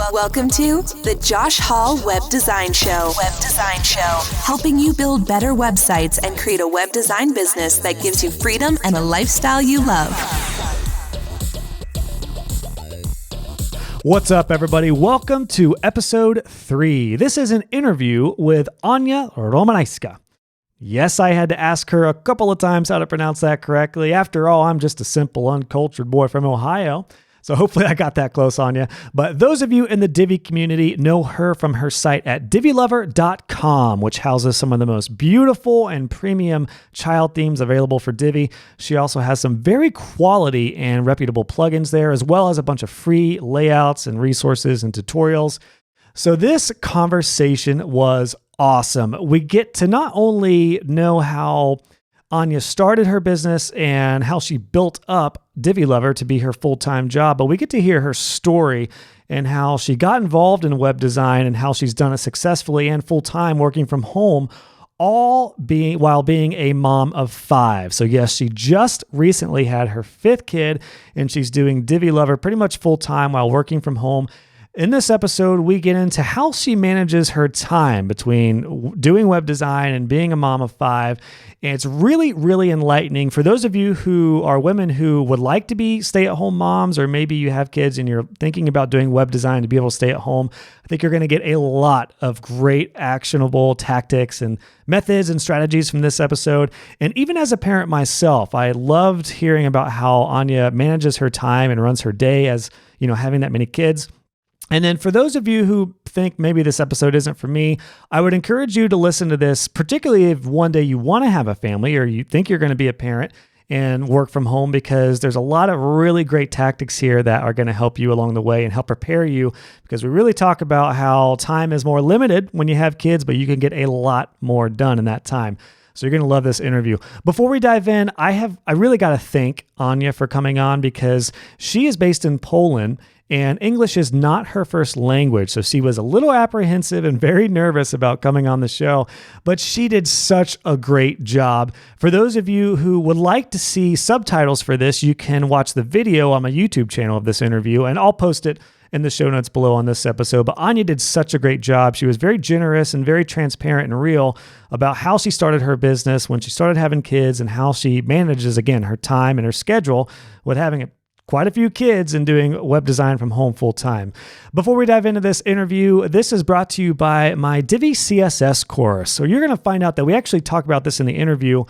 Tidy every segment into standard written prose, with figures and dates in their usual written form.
Welcome to the Josh Hall Web Design Show. Helping you build better websites and create a web design business that gives you freedom and a lifestyle you love. What's up, everybody? Welcome to episode 3. This is an interview with Ania Romańska. Yes, I had to ask her a couple of times how to pronounce that correctly. After all, I'm just a simple, uncultured boy from Ohio. So hopefully I got that close on you. But those of you in the Divi community know her from her site at divilover.com, which houses some of the most beautiful and premium child themes available for Divi. She also has some very quality and reputable plugins there, as well as a bunch of free layouts and resources and tutorials. So this conversation was awesome. We get to not only know how Ania started her business and how she built up Divi Lover to be her full-time job, but we get to hear her story and how she got involved in web design and how she's done it successfully and full-time working from home, all while being a mom of 5. So yes, she just recently had her 5th kid and she's doing Divi Lover pretty much full-time while working from home. In this episode, we get into how she manages her time between doing web design and being a mom of 5. And it's really, really enlightening for those of you who are women who would like to be stay-at-home moms, or maybe you have kids and you're thinking about doing web design to be able to stay at home. I think you're going to get a lot of great actionable tactics and methods and strategies from this episode. And even as a parent myself, I loved hearing about how Ania manages her time and runs her day as, having that many kids. And then for those of you who think maybe this episode isn't for me, I would encourage you to listen to this, particularly if one day you want to have a family or you think you're going to be a parent and work from home, because there's a lot of really great tactics here that are going to help you along the way and help prepare you, because we really talk about how time is more limited when you have kids, but you can get a lot more done in that time. So you're going to love this interview. Before we dive in, I really got to thank Ania for coming on, because she is based in Poland and English is not her first language. So she was a little apprehensive and very nervous about coming on the show, but she did such a great job. For those of you who would like to see subtitles for this, you can watch the video on my YouTube channel of this interview, and I'll post it in the show notes below on this episode. But Ania did such a great job. She was very generous and very transparent and real about how she started her business when she started having kids and how she manages, again, her time and her schedule with having quite a few kids and doing web design from home full time. Before we dive into this interview, this is brought to you by my Divi CSS course. So you're going to find out that we actually talk about this in the interview.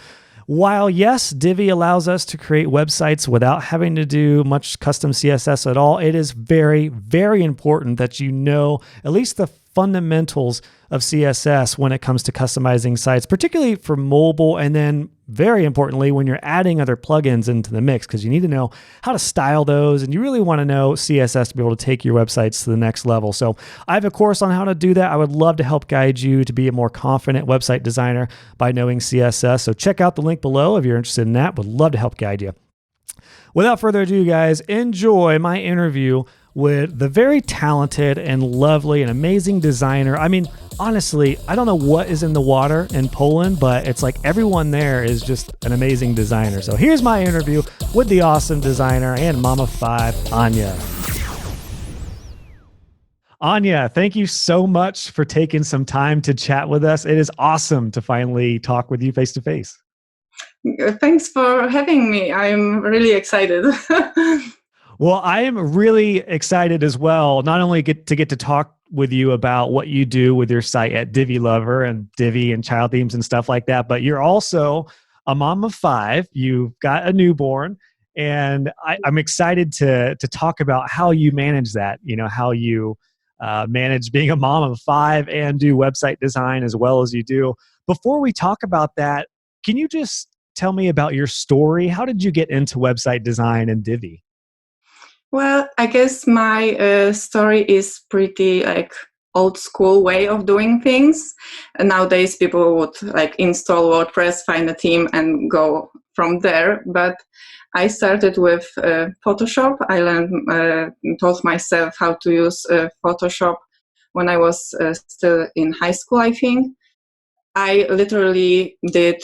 While yes, Divi allows us to create websites without having to do much custom CSS at all, it is very, very important that you know at least the fundamentals of CSS when it comes to customizing sites, particularly for mobile, and then very importantly, when you're adding other plugins into the mix, because you need to know how to style those, and you really want to know CSS to be able to take your websites to the next level. So I have a course on how to do that. I would love to help guide you to be a more confident website designer by knowing CSS. So check out the link below if you're interested in that. Would love to help guide you. Without further ado, guys, enjoy my interview with the very talented and lovely and amazing designer. I mean, honestly, I don't know what is in the water in Poland, but it's like everyone there is just an amazing designer. So here's my interview with the awesome designer and mom of 5, Ania. Ania, thank you so much for taking some time to chat with us. It is awesome to finally talk with you face to face. Thanks for having me. I'm really excited. Well, I am really excited as well, not only get to talk with you about what you do with your site at Divi Lover and Divi and child themes and stuff like that, but you're also a mom of 5. You've got a newborn, and I'm excited to talk about how you manage that, how you manage being a mom of 5 and do website design as well as you do. Before we talk about that, can you just tell me about your story? How did you get into website design and Divi? Well, I guess my story is pretty old school way of doing things. And nowadays people would install WordPress, find a theme and go from there. But I started with Photoshop. I taught myself how to use Photoshop when I was still in high school, I think. I literally did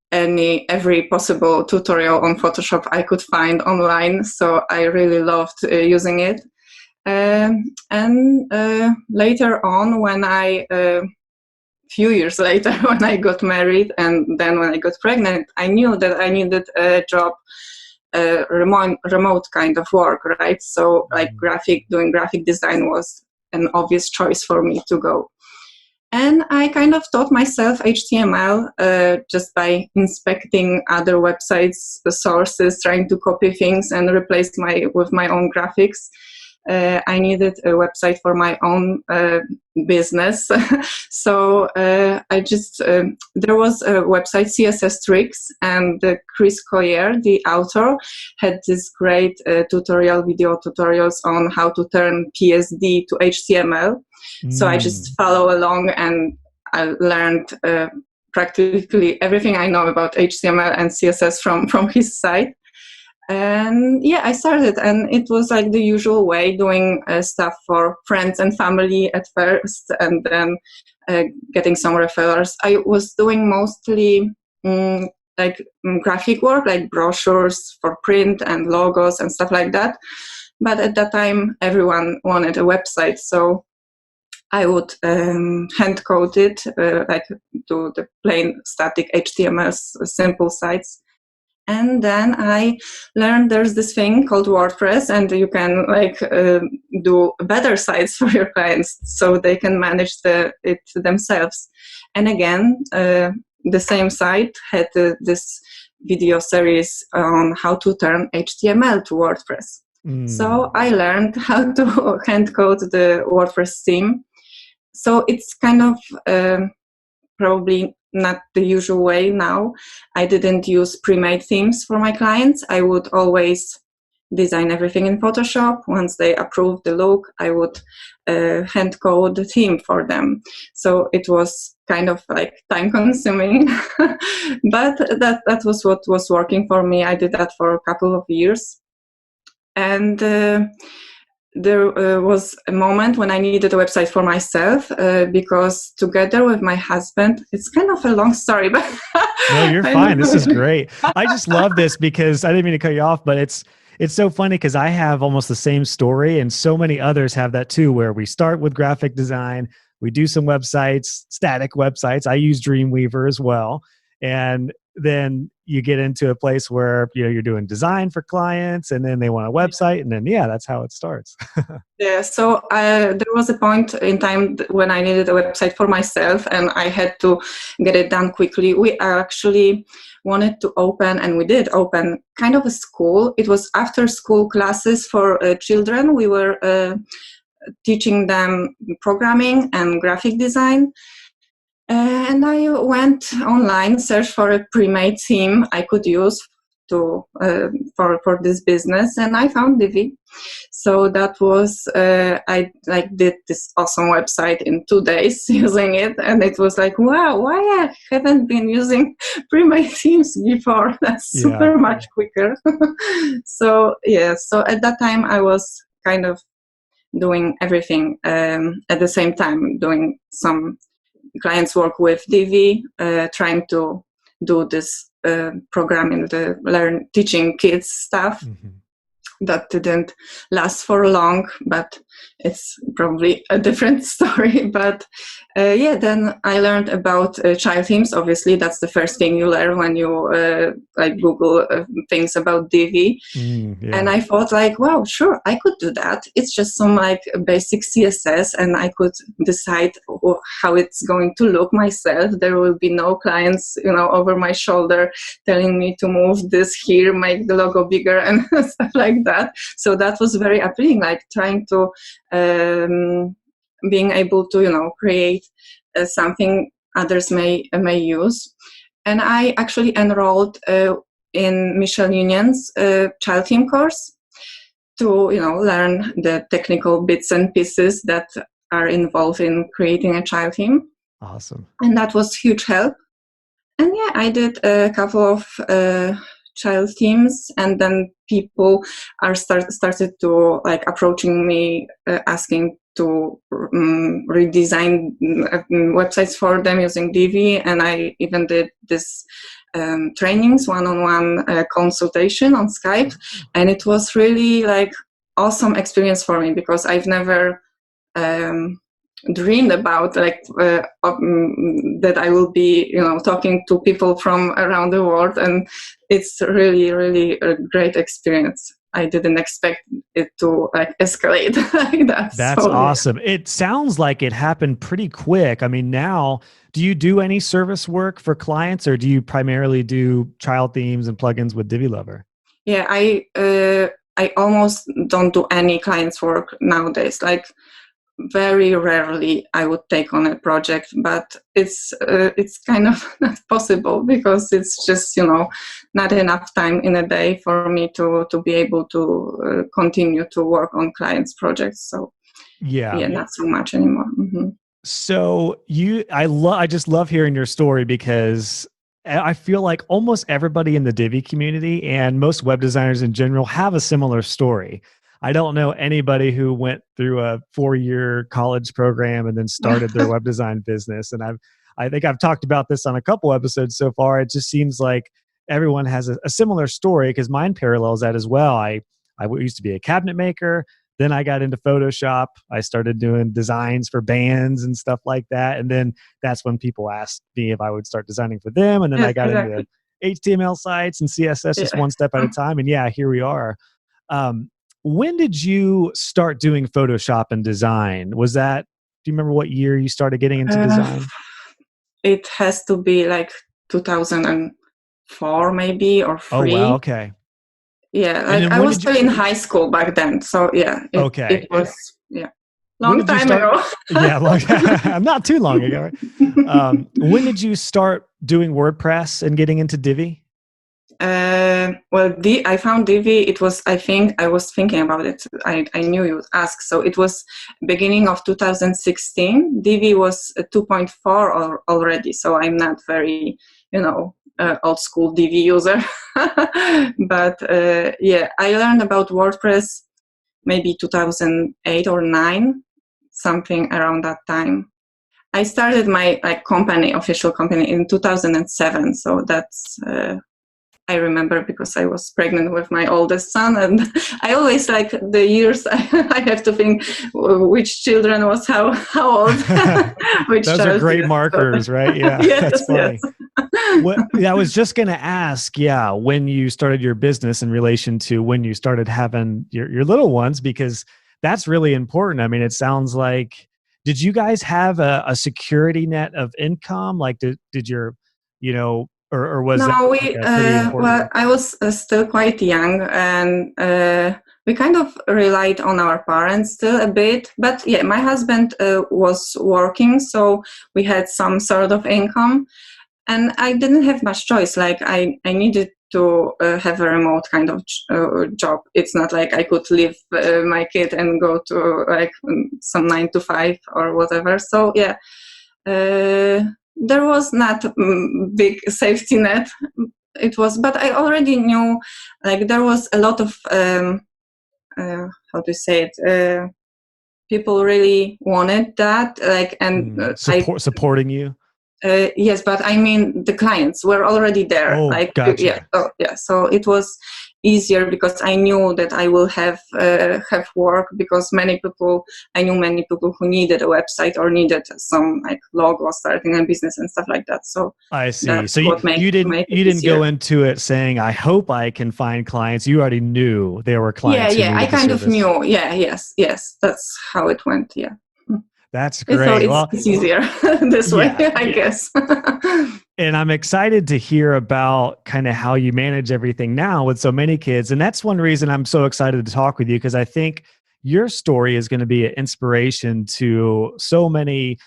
every possible tutorial on Photoshop I could find online, so I really loved using it. And later on, when few years later, when I got married and then when I got pregnant, I knew that I needed a job, remote kind of work, right? So like doing graphic design was an obvious choice for me to go. And I kind of taught myself HTML just by inspecting other websites, the sources, trying to copy things and replace with my own graphics. I needed a website for my own business. So I just, there was a website, CSS Tricks, and Chris Collier, the author, had this great video tutorials on how to turn PSD to HTML. So I just follow along and I learned practically everything I know about HTML and CSS from his site. And yeah, I started, and it was like the usual way, doing stuff for friends and family at first, and then getting some referrals. I was doing mostly graphic work, like brochures for print and logos and stuff like that. But at that time, everyone wanted a website, so I would hand code it, do the plain static HTML simple sites. And then I learned there's this thing called WordPress, and you can do better sites for your clients so they can manage it themselves. And again, the same site had this video series on how to turn HTML to WordPress. So I learned how to hand code the WordPress theme. So it's kind of probably not the usual way now. I didn't use pre-made themes for my clients. I would always design everything in Photoshop. Once they approved the look, I would hand code the theme for them. So it was kind of like time consuming, but that was what was working for me. I did that for a couple of years. And there was a moment when I needed a website for myself because together with my husband, it's kind of a long story, but no, you're fine. This is great. I just love this because I didn't mean to cut you off, but it's so funny because I have almost the same story, and so many others have that too, where we start with graphic design, we do some websites, static websites. I use Dreamweaver as well. And then you get into a place where you're doing design for clients, and then they want a website, and then that's how it starts. Yeah, so there was a point in time when I needed a website for myself, and I had to get it done quickly. We actually wanted to open, and we did open, kind of a school. It was after school classes for children. We were teaching them programming and graphic design. And I went online, searched for a pre-made theme I could use for this business, and I found Divi. So that was I did this awesome website in 2 days using it, and it was like, wow, why I haven't been using pre-made themes before? That's super much quicker. So at that time I was kind of doing everything at the same time, doing some clients work with Divi, trying to do this programming, teaching kids stuff. That didn't last for long, but it's probably a different story. But then I learned about child themes. Obviously, that's the first thing you learn when you Google things about Divi. And I thought wow, sure, I could do that. It's just some basic CSS, and I could decide how it's going to look myself. There will be no clients, over my shoulder telling me to move this here, make the logo bigger, and stuff like that. So that was very appealing, trying to being able to create something others may use. And I actually enrolled in Michelle Union's child theme course to learn the technical bits and pieces that are involved in creating a child theme. Awesome. And that was huge help. And I did a couple of child themes, and then people started to approaching me, asking to redesign websites for them using Divi. And I even did this trainings, one-on-one consultation on Skype, and it was really awesome experience for me because I've never dreamed about that I will be, talking to people from around the world, and it's really, really a great experience. I didn't expect it to escalate like that. That's awesome. It sounds like it happened pretty quick. I mean, now, do you do any service work for clients, or do you primarily do child themes and plugins with Divi Lover? Yeah, I almost don't do any clients work nowadays. Like very rarely I would take on a project, but it's kind of not possible because it's just not enough time in a day for me to be able to continue to work on clients projects. So yeah, not so much anymore. Mm-hmm. So I just love hearing your story because I feel like almost everybody in the Divi community and most web designers in general have a similar story. I don't know anybody who went through a 4-year college program and then started their web design business. And I think I've talked about this on a couple episodes so far. It just seems like everyone has a similar story because mine parallels that as well. I used to be a cabinet maker. Then I got into Photoshop. I started doing designs for bands and stuff like that. And then that's when people asked me if I would start designing for them. And then I got into HTML sites and CSS just one step at a time. And yeah, here we are. When did you start doing Photoshop and design? Do you remember what year you started getting into design? It has to be like 2004 maybe, or 3. Oh, wow. Okay. Yeah, I was still in high school back then. So yeah, it was, long time ago. Yeah, not too long ago. Right? When did you start doing WordPress and getting into Divi? I found Divi. It was, I think, I was thinking about it. I knew you would ask. So it was beginning of 2016. Divi was 2.4 already. So I'm not very, old school Divi user. But I learned about WordPress maybe 2008 or 9, something around that time. I started my official company in 2007. So that's I remember because I was pregnant with my oldest son, and I always like the years. I have to think which children was how old. Those are great markers, right? Yeah, yes, that's funny. I was just going to ask, when you started your business in relation to when you started having your little ones, because that's really important. I mean, it sounds like, did you guys have a security net of income? Like, did your, or was no, that pretty important? I was still quite young, and we kind of relied on our parents still a bit. But yeah, my husband was working, so we had some sort of income, and I didn't have much choice. Like I needed to have a remote kind of job. It's not like I could leave my kid and go to some 9 to 5 or whatever. So yeah. There was not big safety net. It was, but I already knew, there was a lot of, how to say it, people really wanted that, supporting you. Yes, but I mean the clients were already there. Oh, gotcha. So it was easier because I knew that I will have work, because I knew many people who needed a website or needed some logo, starting a business and stuff like that. So I see. So you didn't go into it saying, I hope I can find clients. You already knew there were clients. Yeah, I kind of knew. Yeah, yes, that's how it went. Yeah. That's great. So it's easier this way, I guess. And I'm excited to hear about kind of how you manage everything now with so many kids. And that's one reason I'm so excited to talk with you, because I think your story is going to be an inspiration to so many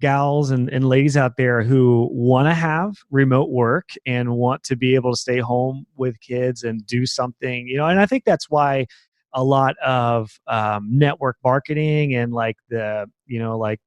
gals and ladies out there who want to have remote work and want to be able to stay home with kids and do something, and I think that's why a lot of network marketing and the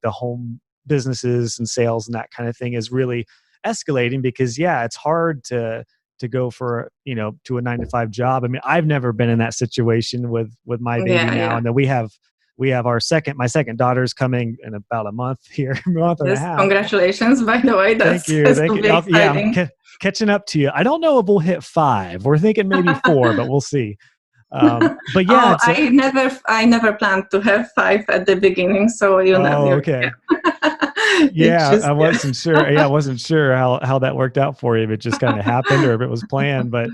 home businesses and sales and that kind of thing is really escalating, because it's hard to go for to a 9-to-5 job. I mean, I've never been in that situation with my baby now, and then we have my second daughter's coming in about a month here, month and a half. Congratulations, by the way. Thank you. I'm catching up to you. I don't know if we'll hit 5. We're thinking maybe 4, but we'll see. But yeah, I never planned to have 5 at the beginning, so you know. Okay. It's Yeah, just, I wasn't sure. Yeah, I wasn't sure how that worked out for you. If it just kind of happened or if it was planned. But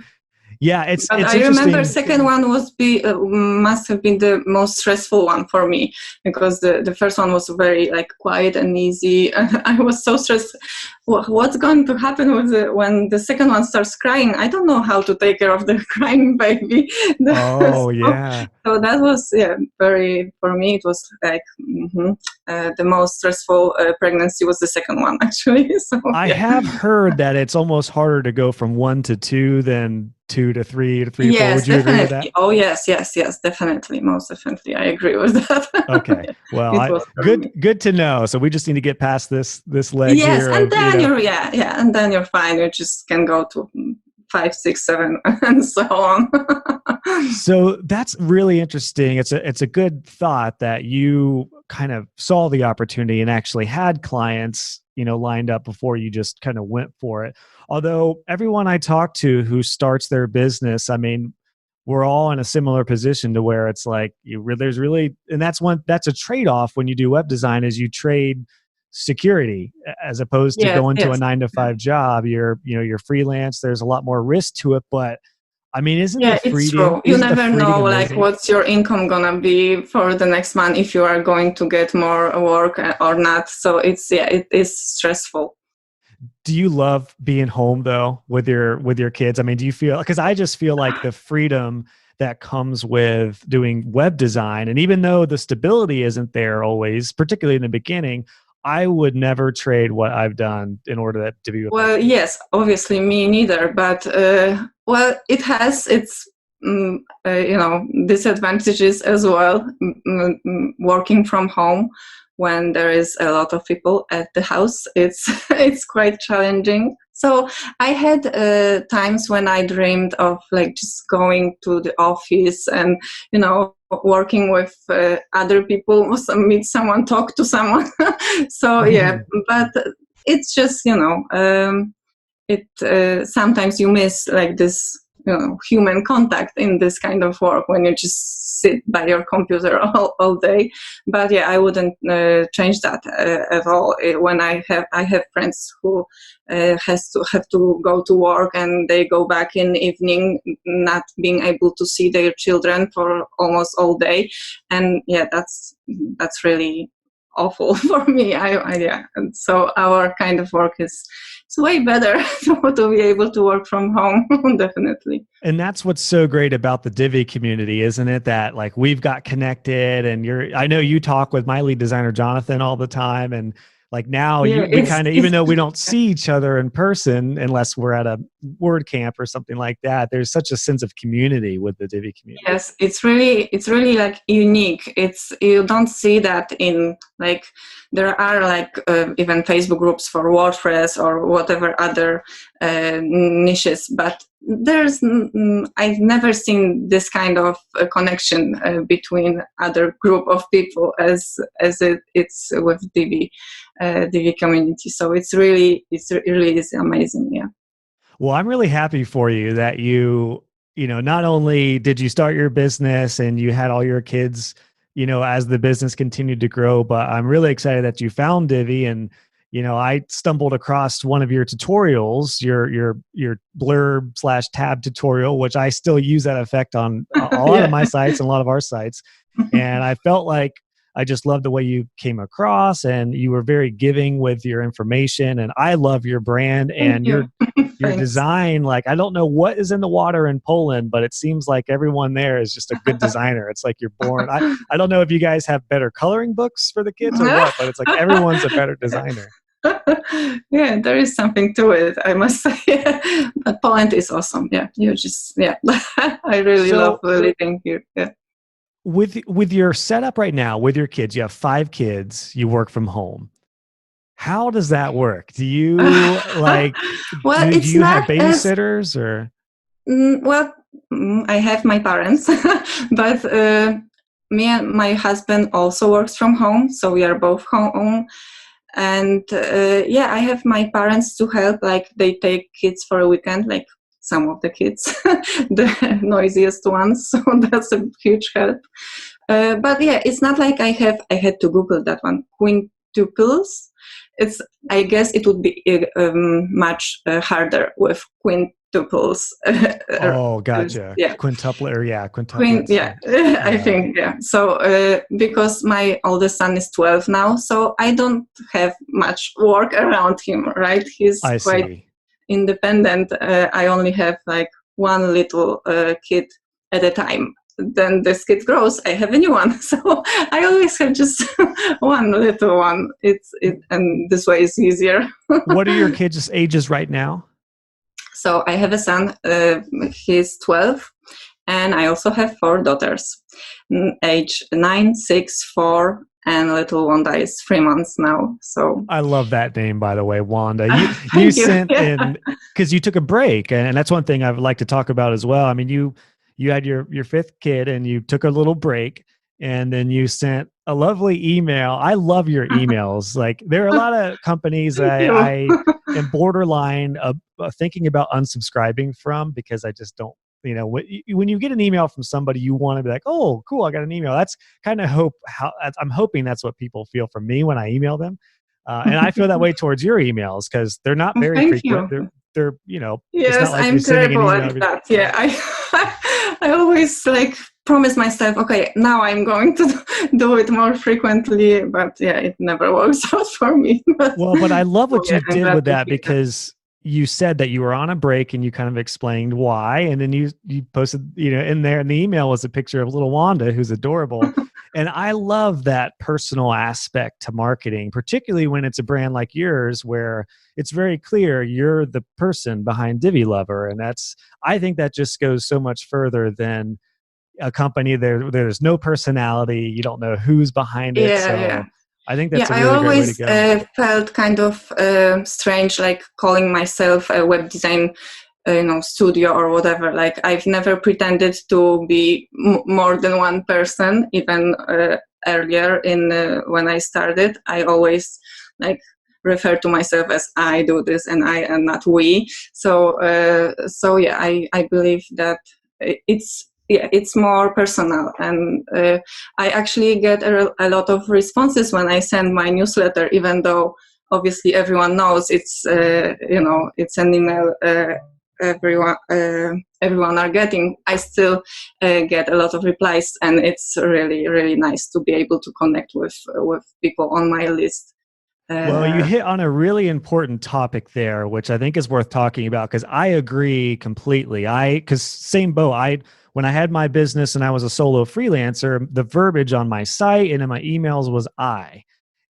yeah, but it's I remember interesting. second one must have been the most stressful one for me, because the first one was very like quiet and easy. I was so stressed. What's going to happen when the second one starts crying? I don't know how to take care of the crying baby. Oh yeah. So that was very, for me it was like the most stressful pregnancy was the second one, actually. So I have heard that it's almost harder to go from 1 to 2 than 2 to 3 to 3 to 4. Yes, Would you agree with that? definitely. Oh, yes, definitely, most definitely. I agree with that. Okay. Well, It was for me. good to know. So we just need to get past this leg Yes, here and of, then and then you're fine. You just can go to 5, 6, 7, and so on. So that's really interesting. It's a good thought that you kind of saw the opportunity and actually had clients, lined up before you just kind of went for it. Although everyone I talk to who starts their business, I mean, we're all in a similar position to where it's like there's really, and that's a trade-off when you do web design, is you trade security as opposed to Yes, going to a yes. 9 to 5 job. You're freelance. There's a lot more risk to it, but I mean, Yeah, it's true. You Isn't the never freedom know, like, amazing? what's your income gonna be for the next month, if you are going to get more work or not. So it is stressful. Do you love being home though with your kids? I mean, do you feel, because I just feel like the freedom that comes with doing web design, and even though the stability isn't there always, particularly in the beginning, I would never trade what I've done in order to be with my Well, kids. yes, obviously me neither, but well, it has its disadvantages as well. Working from home when there is a lot of people at the house, it's it's quite challenging. So I had times when I dreamed of like just going to the office and working with other people, meet someone, talk to someone. So yeah, but it's just it sometimes you miss like this human contact in this kind of work when you just sit by your computer all day. But yeah, I wouldn't change that at all. When I have friends who have to go to work and they go back in the evening, not being able to see their children for almost all day, and yeah, that's really awful for me. And so our kind of work is it's way better to be able to work from home. Definitely. And that's what's so great about the Divi community, isn't it? That like we've got connected, and I know you talk with my lead designer, Jonathan, all the time. And like now Yeah, we kind of, even though we don't see each other in person, unless we're at a WordCamp or something like that, there's such a sense of community with the Divi community. Yes, it's really like unique. It's, you don't see that in like, there are like even Facebook groups for WordPress or whatever other niches, but I've never seen this kind of connection between other group of people as it's with Divi community. So it really is amazing. Yeah. Well, I'm really happy for you that not only did you start your business and you had all your kids, as the business continued to grow, but I'm really excited that you found Divi. And, I stumbled across one of your tutorials, your blurb/tab tutorial, which I still use that effect on a lot of my sites and a lot of our sites. And I felt like I just loved the way you came across, and you were very giving with your information. And I love your brand and your design. Like, I don't know what is in the water in Poland, but it seems like everyone there is just a good designer. It's like you're born. I don't know if you guys have better coloring books for the kids or what, but it's like everyone's a better designer. Yeah, there is something to it, I must say. But Poland is awesome. Yeah, I really love living here. Yeah. With your setup right now, with your kids, you have 5 kids, you work from home. How does that work? Do you like, well, do you have babysitters or? I have my parents, but me and my husband also works from home. So we are both home. And I have my parents to help, like they take kids for a weekend, like some of the kids, the noisiest ones. So that's a huge help. But yeah, it's not like I had to Google that one. Quintuples. I guess it would be much harder with quintuples. Oh, gotcha. Yeah. Quintuplets. Yeah, I think, yeah. So because my oldest son is 12 now, so I don't have much work around him, right? He's I quite see. independent. I only have like one little kid at a time. Then this kid grows, I have a new one. So I always have just one little one. And this way it's easier. What are your kids' ages right now? So I have a son, he's 12, and I also have 4 daughters, age 9, 6, 4, and little Wanda is 3 months now. So I love that name, by the way, Wanda. You sent in because you took a break, and that's one thing I'd like to talk about as well. I mean, you had your 5th kid, and you took a little break, and then you sent a lovely email. I love your emails. Like, there are a lot of companies I am borderline thinking about unsubscribing from, because I just don't. When you get an email from somebody, you want to be like, oh, cool, I got an email. That's kind of I'm hoping that's what people feel from me when I email them. And I feel that way towards your emails, because they're not very frequent. They're Yes, it's not like I'm you're sending terrible an email at that. Yeah, I always promise myself, okay, now I'm going to do it more frequently, but yeah, it never works out for me. But I love what you did with that, because you said that you were on a break, and you kind of explained why, and then you posted, in there, in the email was a picture of little Wanda, who's adorable. And I love that personal aspect to marketing, particularly when it's a brand like yours, where it's very clear you're the person behind Divi Lover. And I think that just goes so much further than a company there's no personality. You don't know who's behind it. Yeah. I think that's a really great way to go. I always felt kind of strange, like calling myself a web design studio or whatever. Like, I've never pretended to be more than one person. Even earlier when I started, I always refer to myself as I do this and I, and not we. So yeah, I believe that it's more personal, and I actually get a lot of responses when I send my newsletter, even though obviously everyone knows it's it's an email everyone are getting. I still get a lot of replies, and it's really, really nice to be able to connect with people on my list. Well, you hit on a really important topic there, which I think is worth talking about, because I agree completely. Because same boat. When I had my business and I was a solo freelancer, the verbiage on my site and in my emails was I.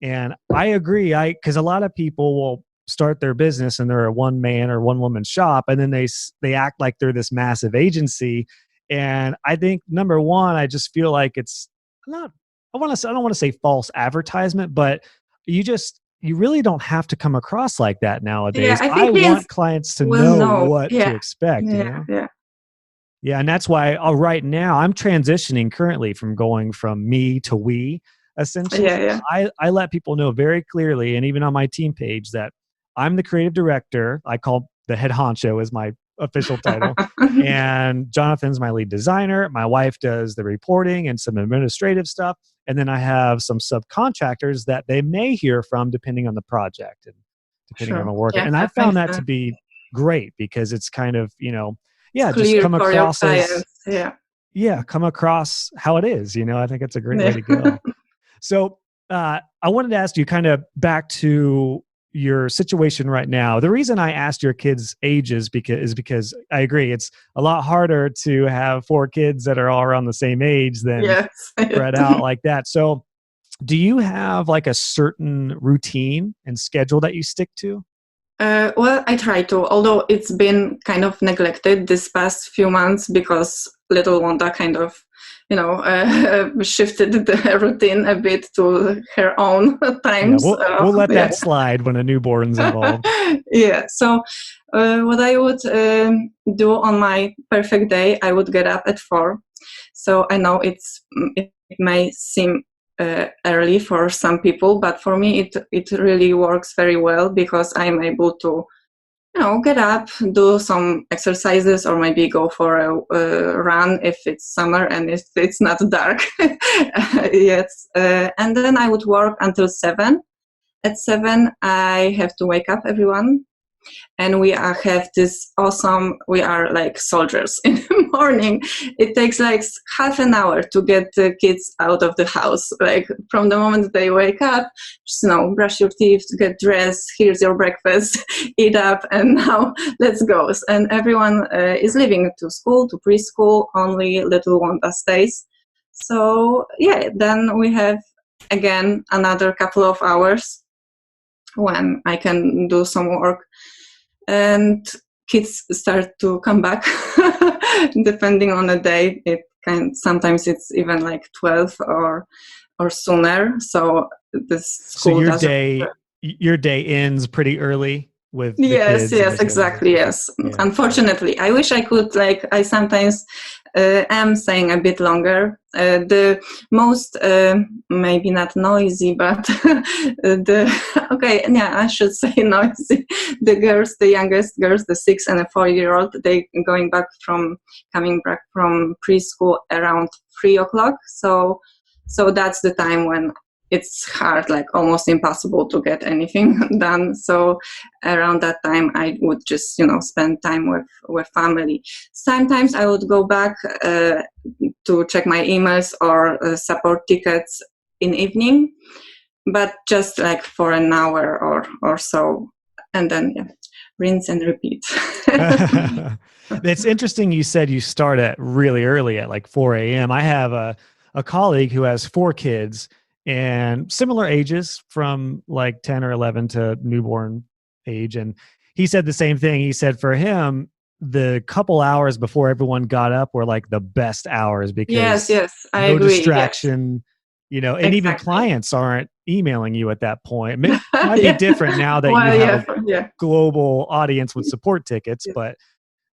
And I agree. Because a lot of people will start their business and they're a one man or one woman shop, and then they act like they're this massive agency. And I think, number one, I just feel like it's not. I don't want to say false advertisement, but you really don't have to come across like that nowadays. Yeah, I want clients to know what to expect. Yeah, and that's why right now I'm transitioning currently from going from me to we, essentially. I let people know very clearly, and even on my team page, that I'm the creative director. I call the head honcho is my official title. And Jonathan's my lead designer. My wife does the reporting and some administrative stuff. And then I have some subcontractors that they may hear from depending on the project and depending on the work. And I found that to be great, because it's kind of, just come across as, come across how it is. I think it's a great way to go. So I wanted to ask you, kind of back to your situation right now. The reason I asked your kids' ages is because I agree, it's a lot harder to have 4 kids that are all around the same age than spread out like that. So do you have like a certain routine and schedule that you stick to? Well, I try to, although it's been kind of neglected this past few months, because little Wanda kind of, shifted the routine a bit to her own times. Yeah, we'll let that slide when a newborn's involved. So what I would do on my perfect day, I would get up at 4. So I know it may seem early for some people, but for me it really works very well, because I'm able to get up, do some exercises, or maybe go for a run if it's summer and if it's not dark yet. And then I would work until 7. At 7, I have to wake up everyone. And we have this awesome, we are like soldiers in the morning. It takes like half an hour to get the kids out of the house. Like from the moment they wake up, just, brush your teeth, get dressed, here's your breakfast, eat up, and now let's go. And everyone is leaving to school, to preschool, only little Wanda stays. So yeah, then we have again another couple of hours when I can do some work. And kids start to come back depending on the day. Sometimes it's even like 12 or sooner. So this school your day ends pretty early with the yes kids. Exactly. Yes, yeah. Unfortunately, I wish I could, I sometimes am staying a bit longer. The most maybe not noisy, but I should say noisy. The girls, the youngest girls, the 6 and a 4-year-old, they coming back from preschool around 3:00. So that's the time when it's hard, like almost impossible to get anything done. So around that time, I would just, spend time with family. Sometimes I would go back to check my emails or support tickets in evening, but just like for an hour or so. And then, rinse and repeat. It's interesting you said you start at really early at like 4 a.m. I have a colleague who has 4 kids, and similar ages from like 10 or 11 to newborn age. And he said the same thing. He said for him, the couple hours before everyone got up were like the best hours because I no agree. distraction, and exactly. Even clients aren't emailing you at that point. It might be different now that you have a global audience with support tickets, but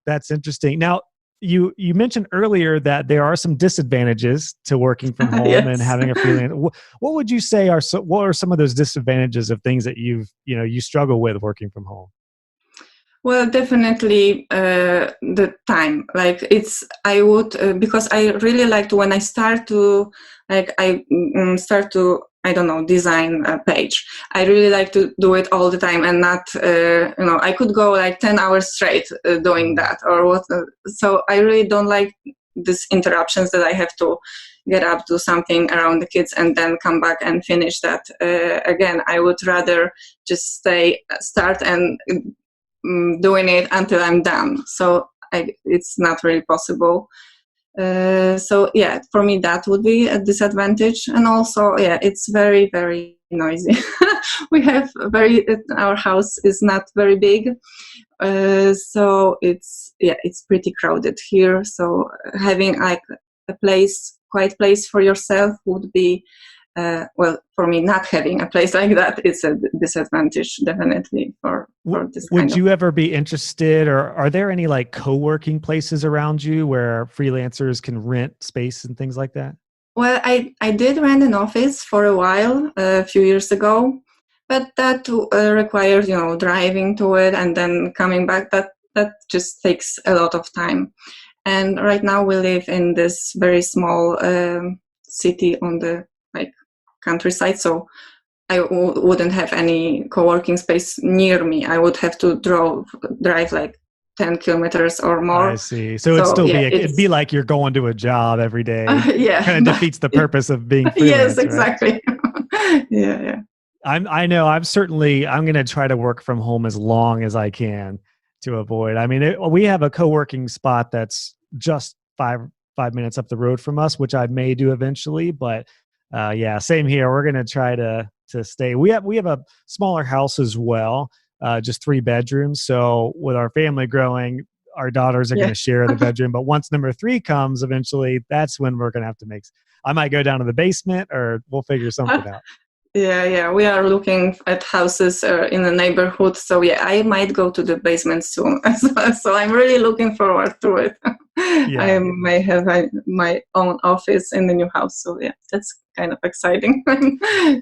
that's interesting. Now, you mentioned earlier that there are some disadvantages to working from home and having a freelance. What would you say what are some of those disadvantages of things that you struggle with working from home? Well, definitely the time. Like I would because I really liked when I start to I don't know, design a page. I really like to do it all the time and not, I could go like 10 hours straight doing that or what. So I really don't like these interruptions that I have to get up, do something around the kids and then come back and finish that. Again, I would rather just start and doing it until I'm done. So it's not really possible. For me that would be a disadvantage, and also it's very, very noisy. We have our house is not very big, so it's pretty crowded here. So having like a quiet place for yourself would be for me, not having a place like that, it's a disadvantage, definitely, for this kind Would you ever be interested, or are there any like co-working places around you where freelancers can rent space and things like that? Well, I did rent an office for a while, a few years ago, but that requires, driving to it and then coming back. That just takes a lot of time. And right now we live in this very small city on the countryside, so I wouldn't have any co-working space near me. I would have to drive like 10 kilometers or more. I see. So it'd be like you're going to a job every day. Kind of defeats the purpose of being freelance. Yes, exactly. Right? Yeah. I know. I'm going to try to work from home as long as I can to avoid. I mean, we have a co-working spot that's just five minutes up the road from us, which I may do eventually, but same here. We're going to try to stay. We have a smaller house as well, just 3 bedrooms. So with our family growing, our daughters are going to share the bedroom. But once number 3 comes, eventually, that's when we're going to have to I might go down to the basement, or we'll figure something out. Yeah. We are looking at houses in the neighborhood. So I might go to the basement soon as well. So I'm really looking forward to it. I may have my own office in the new house. So that's kind of exciting.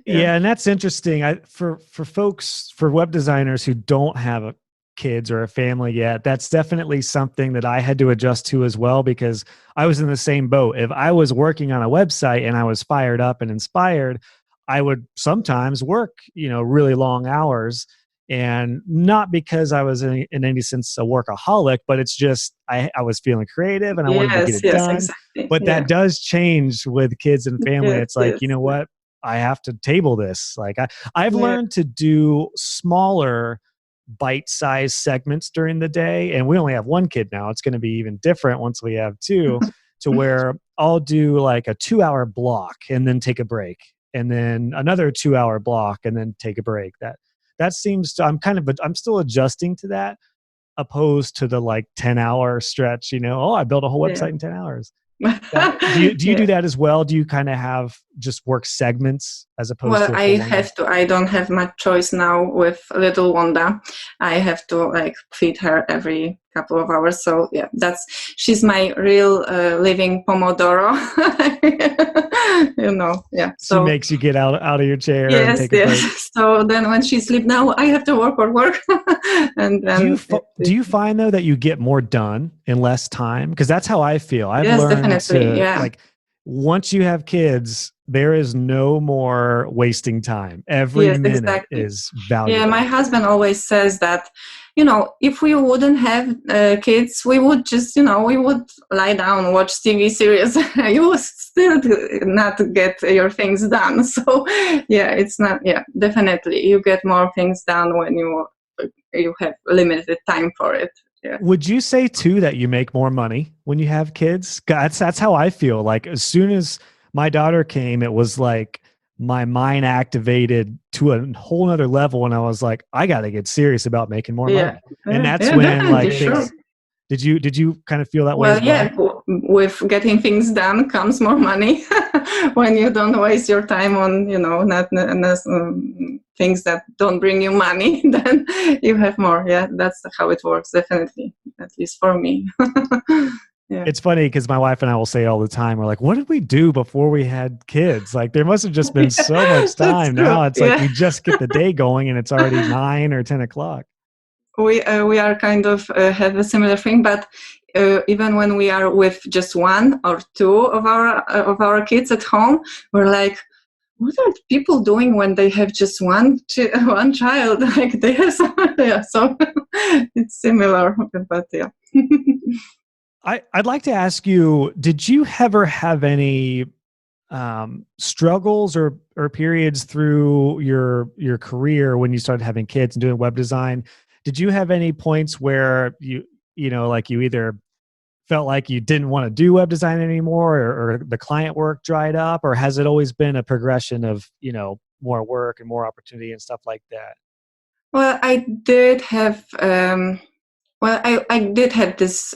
And that's interesting. For folks, for web designers who don't have kids or a family yet, that's definitely something that I had to adjust to as well, because I was in the same boat. If I was working on a website and I was fired up and inspired, I would sometimes work, really long hours, and not because I was in any sense a workaholic, but it's just I was feeling creative and I wanted to get Yes, it yes, done. exactly. But Yeah. that does change with kids and family. Yes, It's like, yes. you know what? I have to table this. Like I've Yeah. learned to do smaller bite-sized segments during the day, and we only have one kid now. It's going to be even different once we have two, to where I'll do like a 2-hour block and then take a break, and then another 2-hour block and then take a break. That seems to, I'm still adjusting to that, opposed to the like 10-hour stretch, oh, I built a whole Yeah. website in 10 hours. Do you do Yeah. that as well? Do you kind of have just work segments as opposed Well, to a I full one day? have to. I don't have much choice now with little Wanda. I have to like feed her every couple of hours. So yeah, she's my real living Pomodoro. Yeah. She So makes you get out of your chair and yes, take a yes. break. So then when she sleep now, I have to work, and Do you then do you find though that you get more done in less time? Because that's how I feel. I've yes, learned definitely. to, Yeah. like, once you have kids, there is no more wasting time. Every Yes, minute exactly. is Yeah, my valuable. husband always says that, if we wouldn't have kids, we would just, we would lie down, watch TV series. You would still not get your things done. So, yeah, it's not. Yeah, definitely, you get more things done when you have limited time for it. Yeah. Would you say too that you make more money when you have kids? That's how I feel. Like as soon as my daughter came, it was like my mind activated to a whole nother level, and I was like, I got to get serious about making more Yeah. money. And Yeah, that's yeah, when definitely, like sure. things. Did you kind of feel that way Well, as yeah, well? with getting things done comes more money when you don't waste your time on, not things that don't bring you money, then you have more. Yeah, that's how it works, definitely, at least for me. Yeah. It's funny because my wife and I will say all the time, we're like, what did we do before we had kids? Like there must have just been so much That's time. true. Now it's like Yeah. we just get the day going and it's already 9 or 10 o'clock. We are kind of have a similar thing, but even when we are with just one or two of our kids at home, we're like, what are people doing when they have just one child? Like they have some, yeah. So it's similar, but yeah. I'd like to ask you, did you ever have any struggles or periods through your career when you started having kids and doing web design? Did you have any points where like you either felt like you didn't want to do web design anymore, or the client work dried up, or has it always been a progression of more work and more opportunity and stuff like that? Well, I did have. I did have this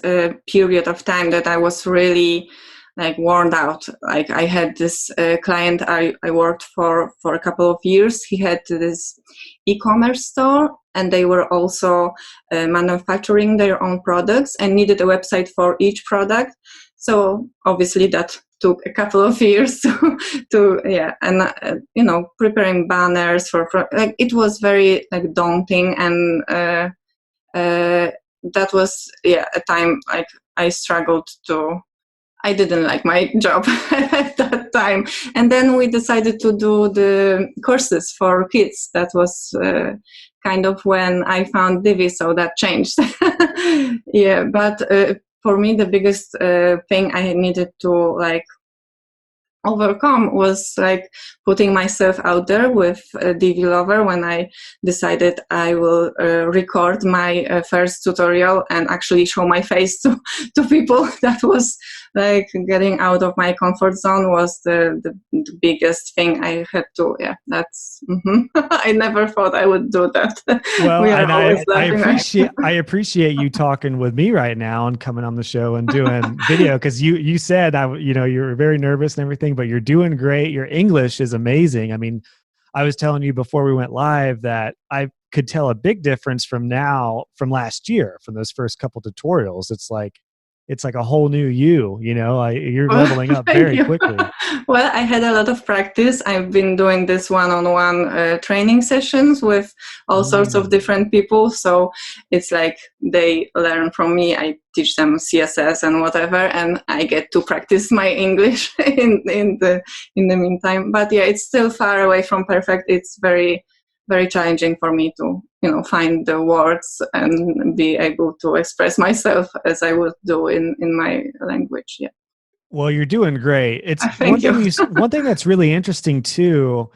period of time that I was really like worn out. Like I had this client I worked for a couple of years. He had this e-commerce store, and they were also manufacturing their own products and needed a website for each product. So obviously that took a couple of years to yeah, and preparing banners for like it was very like daunting, and that was a time like I struggled to. I didn't like my job at that time, and then we decided to do the courses for kids. That was kind of when I found Divi, so that changed. Yeah, but for me the biggest thing I needed to like overcome was like putting myself out there with Divi Lover when I decided I will record my first tutorial and actually show my face to people. That was like getting out of my comfort zone was the biggest thing I had to, I never thought I would do that. Well, We are and I always I laughing. appreciate you talking with me right now and coming on the show and doing video, because you said you were very nervous and everything, but you're doing great. Your English is amazing. I mean, I was telling you before we went live that I could tell a big difference from last year, from those first couple tutorials. It's like it's like a whole new you're Well, leveling up thank very you. quickly. Well, I had a lot of practice. I've been doing this one-on-one training sessions with all sorts of different people. So it's like they learn from me. I teach them CSS and whatever, and I get to practice my English in the meantime. But yeah, it's still far away from perfect. It's very, very challenging for me to find the words and be able to express myself as I would do in my language. Yeah. Well, you're doing great. It's Thank you. one thing that's really interesting too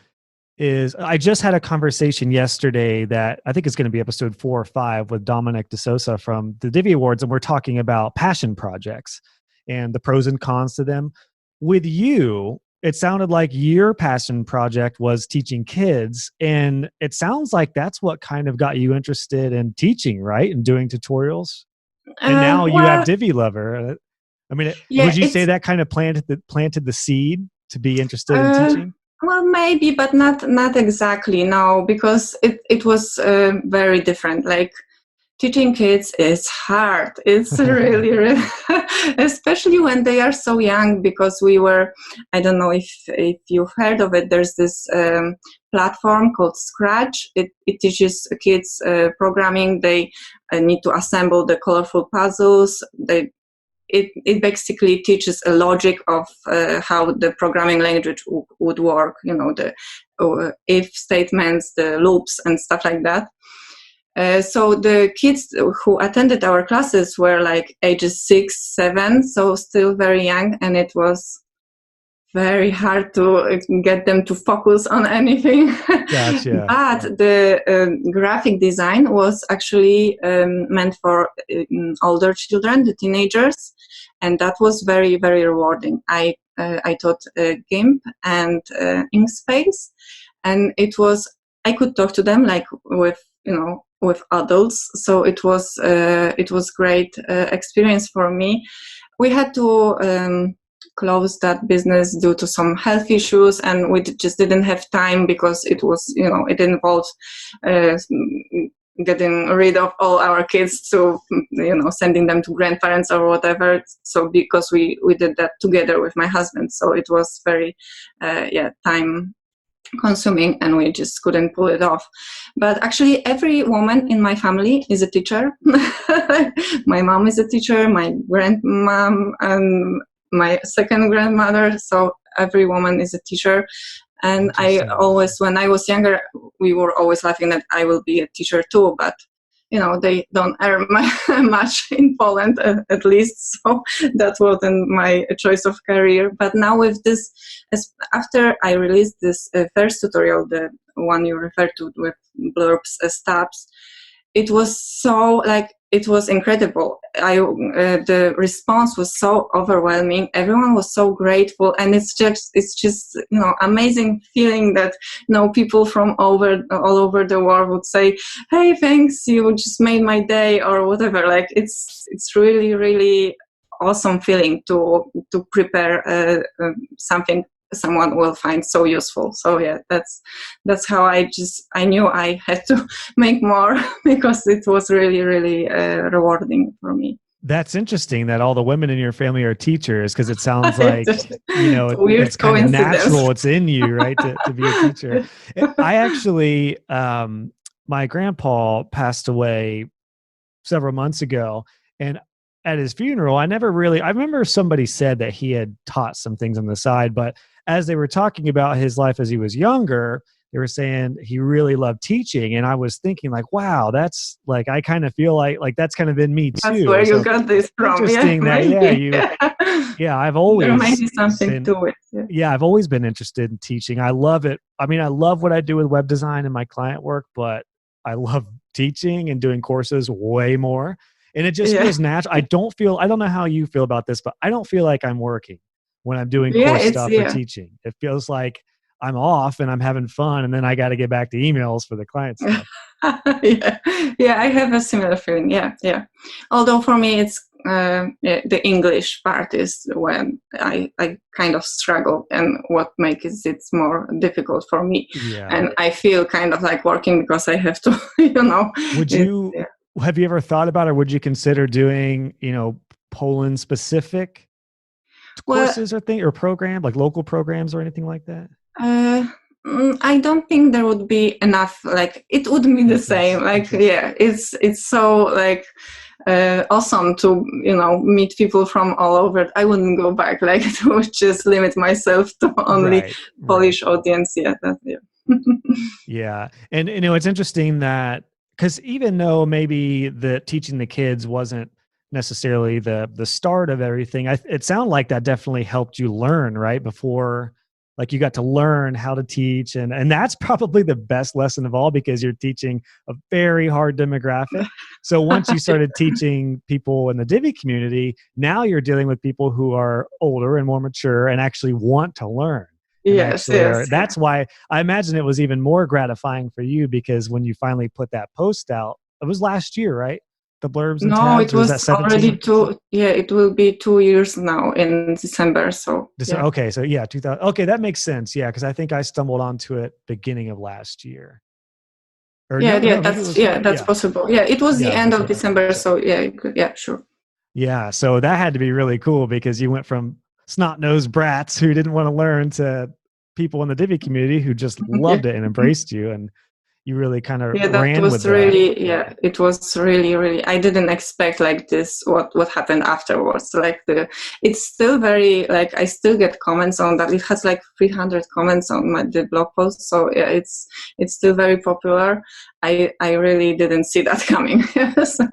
is I just had a conversation yesterday that I think is going to be episode 4 or 5 with Dominic DeSosa from the Divi Awards, and we're talking about passion projects and the pros and cons to them. With you, it sounded like your passion project was teaching kids, and it sounds like that's what kind of got you interested in teaching, right? And doing tutorials. And now you have Well, Divi Lover. I mean, yeah, would you say that kind of planted the seed to be interested in uh, teaching? well, maybe, but not exactly. No, because it was very different. Like teaching kids is hard. It's really, really, especially when they are so young. Because we were, I don't know if you've heard of it. There's this platform called Scratch. It teaches kids programming. They need to assemble the colorful puzzles. It basically teaches a logic of how the programming language would work, the if statements, the loops, and stuff like that. So the kids who attended our classes were like ages 6, 7, so still very young, and it was very hard to get them to focus on anything. Gotcha. But the graphic design was actually meant for older children, the teenagers, and that was very, very rewarding. I taught GIMP and Inkspace, and I could talk to them like with adults. So it was great experience for me. We had to close that business due to some health issues, and we just didn't have time because it was it involved getting rid of all our kids to sending them to grandparents or whatever. So because we did that together with my husband, so it was very time consuming, and we just couldn't pull it off. But actually every woman in my family is a teacher. My mom is a teacher, my grandmom, and my second grandmother, so every woman is a teacher. And I always, when I was younger, we were always laughing that I will be a teacher too, but they don't earn much in Poland, at least, so that wasn't my choice of career. But now with this, after I released this first tutorial, the one you referred to with blurbs, stabs, it was so it was incredible. The response was so overwhelming. Everyone was so grateful, and it's just amazing feeling that people from all over the world would say, "Hey, thanks, you just made my day," or whatever. Like it's really, really awesome feeling to prepare something someone will find so useful. So yeah, that's how I knew I had to make more because it was really, really rewarding for me. That's interesting that all the women in your family are teachers, because it sounds like Weird it's kind of coincidence. natural. It's in you, right, to be a teacher. I actually, my grandpa passed away several months ago, and at his funeral, I remember somebody said that he had taught some things on the side, but as they were talking about his life as he was younger, they were saying he really loved teaching. And I was thinking like, wow, that's like, I kind of feel like that's kind of been me too. That's where you got this from. Interesting I've always there might be something to it. Yeah, I've always been interested in teaching. I love it. I mean, I love what I do with web design and my client work, but I love teaching and doing courses way more. And it just feels natural. I don't know how you feel about this, but I don't feel like I'm working when I'm doing course stuff or teaching. It feels like I'm off and I'm having fun, and then I got to get back to emails for the client stuff. I have a similar feeling. Yeah. Although for me, it's the English part is when I kind of struggle, and what makes it more difficult for me. Yeah. And I feel kind of like working because I have to, Would you? Have you ever thought about, or would you consider doing, Poland specific Well, courses or thing or program, like local programs or anything like that? I don't think there would be enough. Like it would be the same. Like yeah, it's so like awesome to meet people from all over. I wouldn't go back. Like to just limit myself to only Polish audience. Yeah, Yeah, and it's interesting that because even though maybe the teaching the kids wasn't necessarily the start of everything, it sounded like that definitely helped you learn right before. Like you got to learn how to teach, and that's probably the best lesson of all because you're teaching a very hard demographic. So once you started teaching people in the Divi community, now you're dealing with people who are older and more mature and actually want to learn. And yes. That's why I imagine it was even more gratifying for you because when you finally put that post out, it was last year, right? The blurbs and No, tags, it was already 2. Yeah, it will be 2 years now in December. So yeah. Okay, so yeah, 2000. Okay, that makes sense. Yeah, because I think I stumbled onto it beginning of last year. Or that's possible. Yeah, it was the end of December. So yeah, sure. Yeah, so that had to be really cool because you went from snot-nosed brats who didn't want to learn to people in the Divi community who just loved it and embraced you, and you really kind of ran with that. It was really, I didn't expect like this what happened afterwards. Like it's still very like I still get comments on that. It has like 300 comments on the blog post, so yeah, it's still very popular. I really didn't see that coming. So,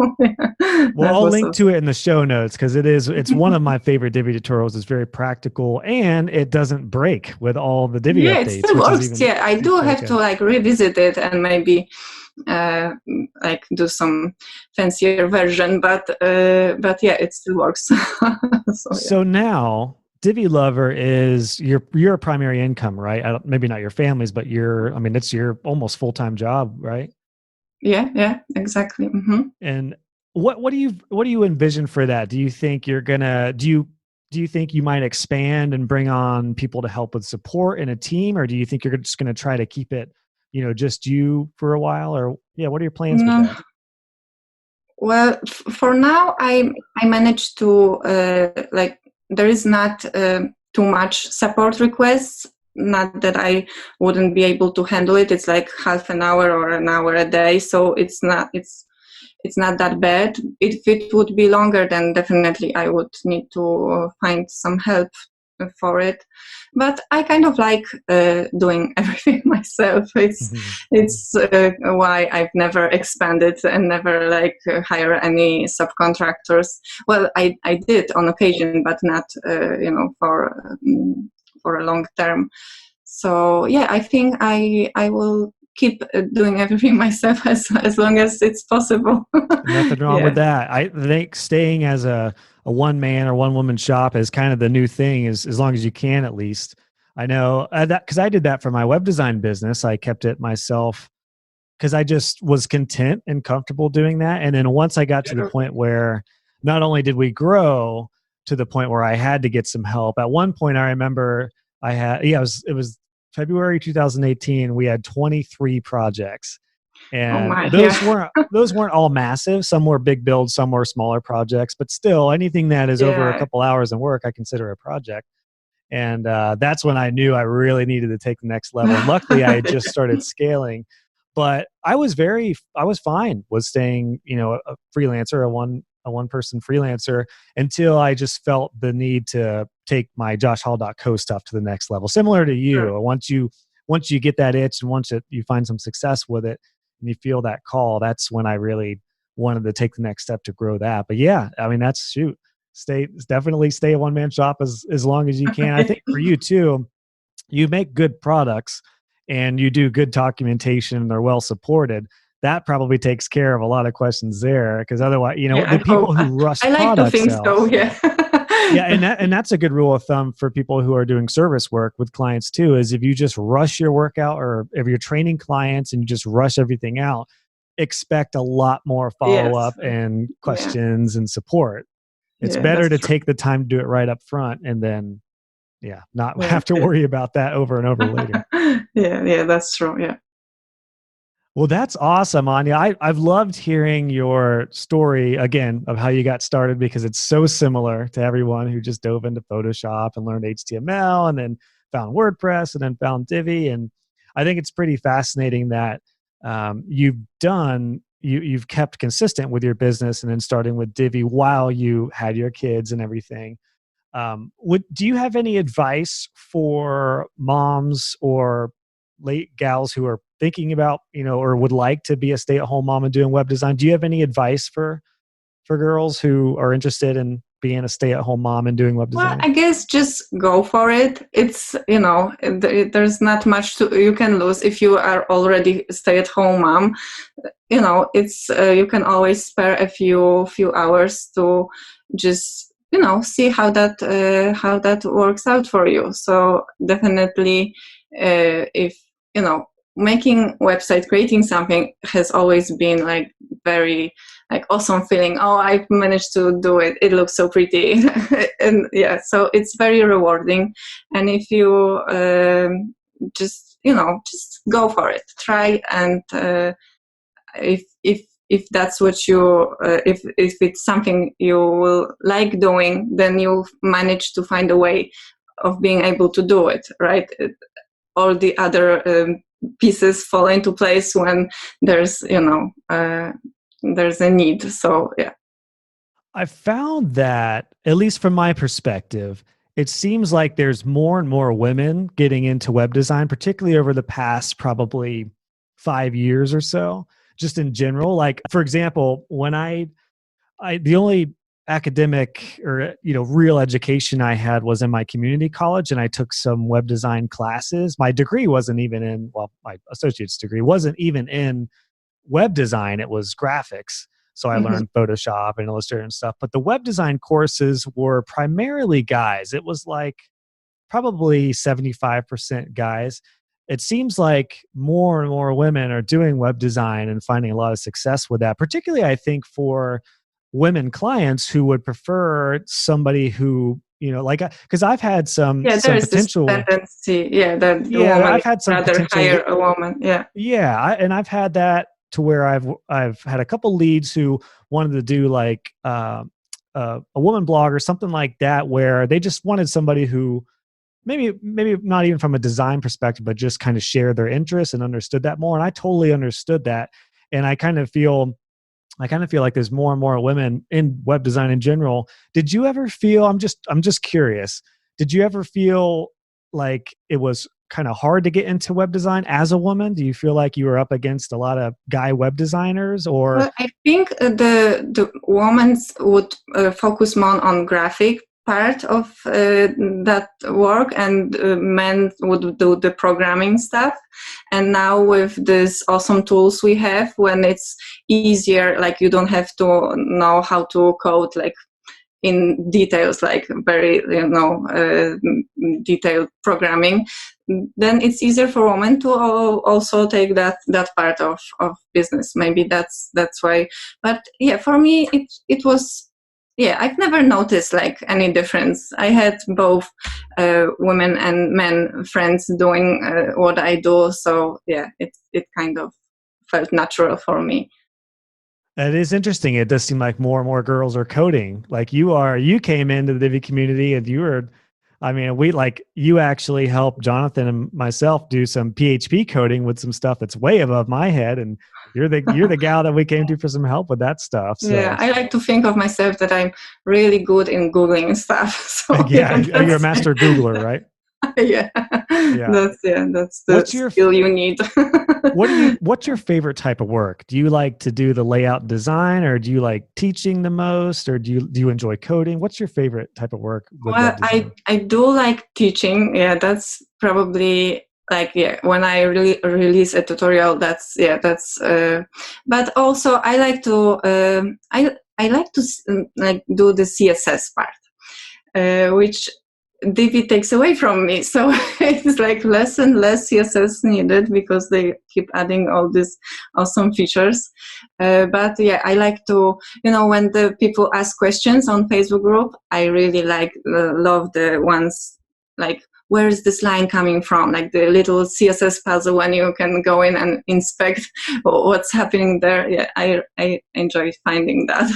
well, I'll link to it in the show notes because it's one of my favorite Divi tutorials. It's very practical and it doesn't break with all the Divi updates. It still works. I do have to like revisit it and maybe like do some fancier version, but yeah, it still works. So now Divi Lover is your primary income, right? Maybe not your family's, but it's your almost full-time job, right? Yeah, exactly. Mm-hmm. And what do you envision for that? Do you think you're gonna do you think you might expand and bring on people to help with support in a team, or do you think you're just gonna try to keep it, just you for a while? Or what are your plans with that? Well, for now, I managed to like there is not too much support requests. Not that I wouldn't be able to handle it. It's like half an hour or an hour a day, so it's not that bad. If it would be longer, then definitely I would need to find some help for it. But I kind of like doing everything myself. It's why I've never expanded and never like hire any subcontractors. Well, I did on occasion, but not for a long term. So yeah, I think I will keep doing everything myself as long as it's possible. Nothing wrong with that. I think staying as a one man or one woman shop is kind of the new thing, as long as you can, at least. I know that because I did that for my web design business. I kept it myself because I just was content and comfortable doing that. And then once I got to the point where not only did we grow to the point where I had to get some help, at one point I remember it was February 2018. We had 23 projects. And those weren't all massive. Some were big builds, some were smaller projects, but still anything that is over a couple hours of work, I consider a project. And that's when I knew I really needed to take the next level. And luckily I had just started scaling, but I was fine with staying, a freelancer, a one person freelancer, until I just felt the need to take my joshhall.co stuff to the next level. Similar to you. Sure. Once you get that itch and once you find some success with it and you feel that call, that's when I really wanted to take the next step to grow that. But yeah, definitely stay a one-man shop as long as you can. I think for you too, you make good products and you do good documentation and they're well supported. That probably takes care of a lot of questions there, because otherwise, the people who rush products out. I like to think so, yeah. Yeah, and that's a good rule of thumb for people who are doing service work with clients too, is if you just rush your work out, or if you're training clients and you just rush everything out, expect a lot more follow-up and questions and support. It's better to take the time to do it right up front and then not have to worry about that over and over later. Yeah, that's true. Yeah. Well, that's awesome, Anya. I've loved hearing your story again of how you got started because it's so similar to everyone who just dove into Photoshop and learned HTML and then found WordPress and then found Divi. And I think it's pretty fascinating that you've kept consistent with your business and then starting with Divi while you had your kids and everything. Do you have any advice for moms or late gals who are thinking about, or would like to be a stay-at-home mom and doing web design? Do you have any advice for girls who are interested in being a stay-at-home mom and doing web Well, design? I guess just go for it. It's, there's not much you can lose if you are already a stay-at-home mom. It's you can always spare a few hours to just see how that works out for you. So definitely, if making website, creating something has always been like very like awesome feeling. Oh, I've managed to do it. It looks so pretty, and yeah, so it's very rewarding. And if you just go for it, try, and if that's what you if it's something you will like doing, then you'll manage to find a way of being able to do it, right? All the other pieces fall into place when there's there's a need. So yeah. I found that, at least from my perspective, it seems like there's more and more women getting into web design, particularly over the past probably 5 years or so, just in general. Like, for example, when the only academic or real education I had was in my community college, and I took some web design classes. My degree wasn't even in, well, my associate's degree wasn't even in web design, it was graphics. So I Mm-hmm. learned Photoshop and Illustrator and stuff. But the web design courses were primarily guys. It was like probably 75% guys. It seems like more and more women are doing web design and finding a lot of success with that, particularly I think for women clients who would prefer somebody who, like, because I've had some Yeah, there is this potential. tendency, yeah, that the Yeah, woman I've had some rather potential. hire a woman. Yeah. Yeah, and I've had that to where I've had a couple leads who wanted to do like a woman blog or something like that, where they just wanted somebody who maybe not even from a design perspective, but just kind of shared their interests and understood that more. And I totally understood that, and I kind of feel like there's more and more women in web design in general. Did you ever feel, I'm just curious, did you ever feel like it was kind of hard to get into web design as a woman? Do you feel like you were up against a lot of guy web designers or? Well, I think the women would focus more on graphic part of that work, and men would do the programming stuff. And now with these awesome tools we have, when it's easier, like you don't have to know how to code like in details, like very detailed programming, then it's easier for women to also take that part of business. Maybe that's why. But yeah, for me it was, yeah, I've never noticed like any difference. I had both women and men friends doing what I do, so yeah, it kind of felt natural for me. It is interesting. It does seem like more and more girls are coding. Like you came into the Divi community and you actually helped Jonathan and myself do some PHP coding with some stuff that's way above my head. And you're the gal that we came to for some help with that stuff. Yeah, So I like to think of myself that I'm really good in Googling stuff. So yeah, yeah, you're a master Googler, right? yeah, Yeah. that's the What's your skill you need. what's your favorite type of work? Do you like to do the layout and design, or do you like teaching the most, or do you enjoy coding? What's your favorite type of work with Well, web I design? I do like teaching. Yeah, that's probably like, yeah, when I really release a tutorial, that's. But also, I like to I like to like do the CSS part, which Divi takes away from me. So it's like less and less CSS needed because they keep adding all these awesome features. But yeah, I like to, when the people ask questions on Facebook group, I really love the ones like, where is this line coming from? Like the little CSS puzzle when you can go in and inspect what's happening there. Yeah, I enjoy finding that.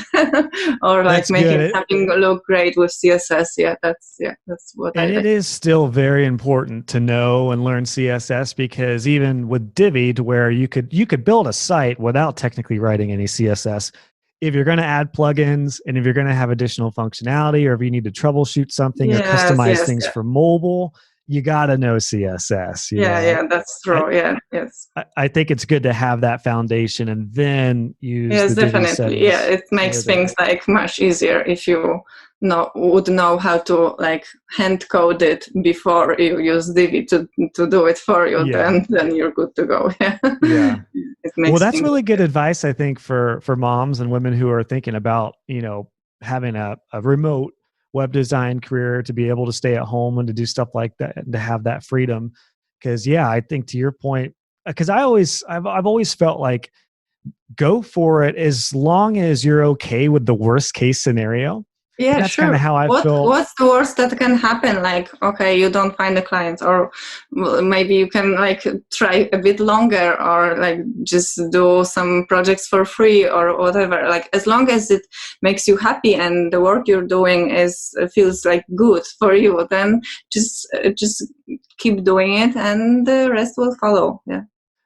Or like That's making good. something look great with CSS. That's what I And it like. is still very important to know and learn CSS, because even with Divi, to where you could build a site without technically writing any CSS. If you're going to add plugins and if you're going to have additional functionality, or if you need to troubleshoot something or Yes, customize yes, things yeah. for mobile, you got to know CSS. Yeah, that's I, true. Yeah, yes. I think it's good to have that foundation and then use Yes, the Divi definitely. Yeah, settings it makes with it. things like much easier if you would know how to like hand code it before you use Divi to do it for you. Yeah. Then you're good to go. Yeah, Yeah. it Well, makes that's things. really good advice, I think, for moms and women who are thinking about, having a remote web design career, to be able to stay at home and to do stuff like that and to have that freedom. Because yeah, I think to your point, because I've always felt like, go for it as long as you're okay with the worst case scenario. And Yeah, that's kind of sure. how I felt. What's the worst that can happen? Like, okay, you don't find a client, or maybe you can like try a bit longer, or like just do some projects for free or whatever. Like, as long as it makes you happy and the work you're doing feels like good for you, then just keep doing it, and the rest will follow. Yeah.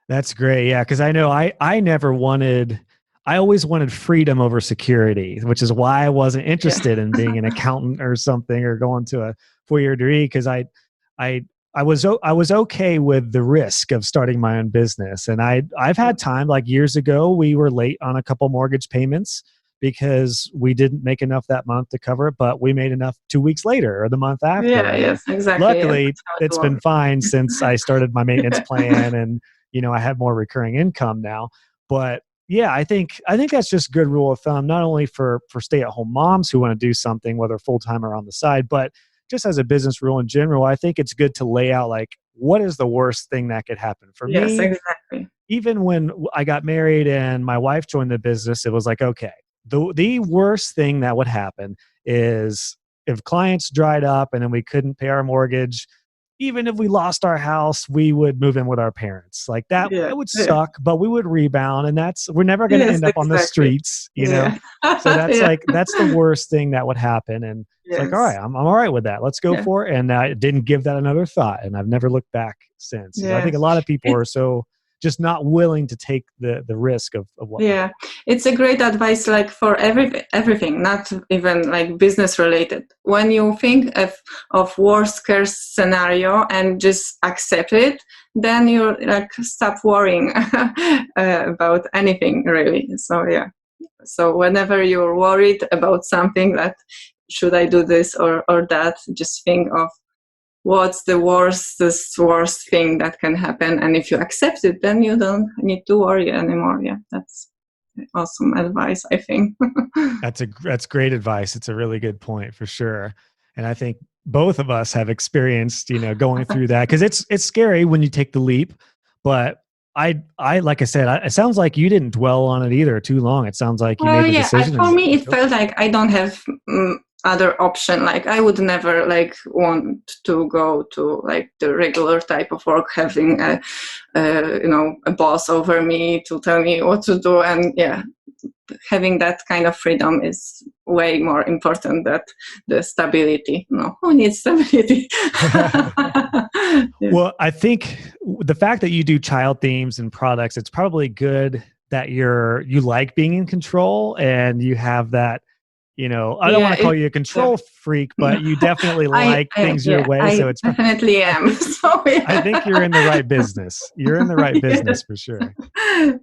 That's great. Yeah. Cause I know I always wanted freedom over security, which is why I wasn't Yeah. interested in being an accountant or something, or going to a 4-year degree. Cause I, I was okay with the risk of starting my own business. And I've had time, like years ago, we were late on a couple mortgage payments because we didn't make enough that month to cover it, but we made enough 2 weeks later or the month after. Yeah. And Yes. Exactly. Yeah, luckily that's how it it's been works. fine since I started my maintenance plan, and I have more recurring income now. But yeah, I think that's just good rule of thumb, not only for stay-at-home moms who want to do something, whether full-time or on the side, but just as a business rule in general. I think it's good to lay out, like, what is the worst thing that could happen for Yes. me. Exactly. Even when I got married and my wife joined the business, it was like, okay, the worst thing that would happen is if clients dried up and then we couldn't pay our mortgage. Even if we lost our house, we would move in with our parents. Like that, Yeah. it would Yeah. suck, but we would rebound. And we're never going to Yes. end up on the Exactly. streets, Yeah. So that's Yeah. like, that's the worst thing that would happen. And it's like, all right, Yes. I'm all right with that. Let's go Yeah. for it. And I didn't give that another thought. And I've never looked back since. I think a Yes. lot of people It, are so just not willing to take the risk of what might yeah. It's a greght advice, like for everything, not even like business related. When you think of worst case scenario and just accept it, then you like stop worrying about anything really. So yeah. So whenever you're worried about something, that should I do this or that, just think of what's the worst thing that can happen, and if you accept it, then you don't need to worry anymore. Yeah, that's awesome advice, I think. That's great advice. It's a really good point for sure. And I think both of us have experienced, going through that, because it's scary when you take the leap. But I like I said, it sounds like you didn't dwell on it either too long. It sounds like you Well, made the yeah, decision for and me, it go for felt it. like I don't have other option. Like I would never like want to go to like the regular type of work, having a boss over me to tell me what to do. And yeah, having that kind of freedom is way more important than the stability. No, who needs stability? Yeah. Well, I think the fact that you do child themes and products, it's probably good that you like being in control, and you have that, I don't want Yeah, to call you a control freak, but you definitely like things your way. So I it's, definitely I am. think, So I think yeah. you're in the right business. You're in the right Yeah. business for sure.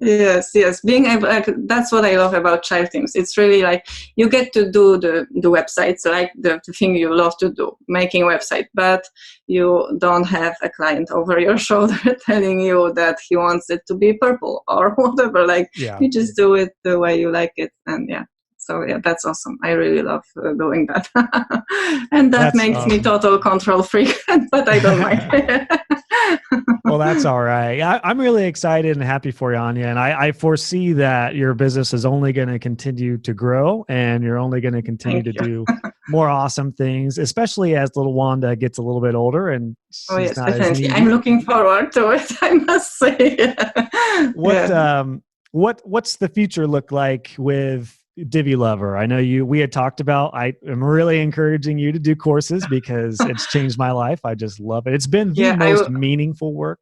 Yes. Being able, like, that's what I love about child teams. It's really like you get to do the websites, like the thing you love to do, making website, but you don't have a client over your shoulder telling you that he wants it to be purple or whatever. Like Yeah. you just do it the way you like it, and yeah. So yeah, that's awesome. I really love doing that, and that That's makes me awesome. total control freak, but I don't mind. Well, that's all right. I'm really excited and happy for you, Anya. And I foresee that your business is only going to continue to grow, and you're only going to continue Thank to you. do more awesome things, especially as little Wanda gets a little bit older and Oh she's yes, not as definitely. needy. I'm looking forward to it, I must say. What Yeah. what's the future look like with Divi Lover? I know we had talked about, I am really encouraging you to do courses because it's changed my life. I just love it. It's been the Yeah, most meaningful work.